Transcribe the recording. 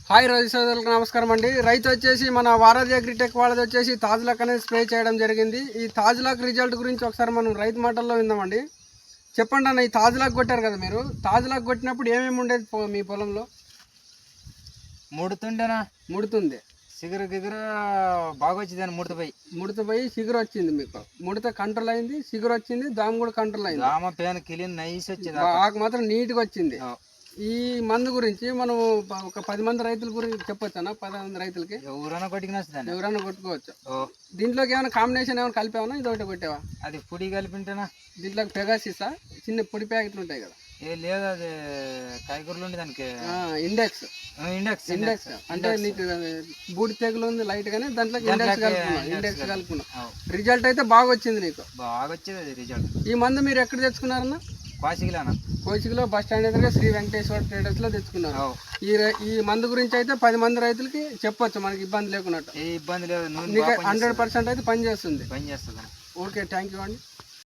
Hi రైతు సోదరులకు నమస్కారం అండి. రైతు వచ్చేసి మన వారధి అగ్రిటెక్ వాళ్ళది వచ్చేసి తాజ్లాక్ అనేది స్ప్రే చేయడం జరిగింది. ఈ తాజ్లాక్ రిజల్ట్ గురించి ఒకసారి మనం రైతు మాటల్లో విందామండి. చెప్పండి అన్న, ఈ తాజ్లాక్ కొట్టారు కదా మీరు, తాజ్లాక్ కొట్టినప్పుడు ఏమేమి ఉండేది మీ పొలంలో? ముడుతుంది, సిగురు గిగురు బాగా వచ్చింది. ముడతపోయి సిగురు వచ్చింది, మీకు ముడత కంట్రోల్ అయింది, సిగురు వచ్చింది, దామ కూడా కంట్రోల్ అయింది, దామ పేన కిలిన్ నైస్ వచ్చింది, ఆకు మాత్రం నీట్గా వచ్చింది. ఈ మందు గురించి మనం ఒక 10 మంది రైతుల గురించి చెప్పొచ్చు అన్న. 10 మంది రైతులకి ఎవరైనా కొట్టుకోవచ్చు. దీంట్లోకి ఏమైనా కాంబినేషన్ ఏమైనా కలిపావా, ఇది ఒకటి కొట్టావా? అది పొడి కలిపింటేనా దీంట్లో పెగాసిసా చిన్న పొడి ప్యాకెట్లు ఉంటాయి కదా? లేదు, అది కాయగూరలు ఉండి దానికి ఇండెక్స్ ఇండెక్స్ అంటే నీకు బూడి తెగులు ఉంది లైట్ గానే, దాంట్లో ఇండెక్స్ కలుపుకున్నాం. రిజల్ట్ అయితే బాగా వచ్చింది, నీకు బాగా వచ్చింది రిజల్ట్. ఈ మందు మీరు ఎక్కడ తెచ్చుకున్నారన్న? కోసిగిలో బస్ స్టాండ్ ఎదురుగా శ్రీ వెంకటేశ్వర ట్రేడర్స్ లో తెచ్చుకున్నారు. ఈ మందు గురించి అయితే 10 మంది రైతులకి చెప్పొచ్చు, మనకి ఇబ్బంది లేకున్నట్టు. ఏ ఇబ్బంది లేదు, 100% అయితే పనిచేస్తుంది. పనిచేస్తుంది. ఓకే, థ్యాంక్ యూ అండి.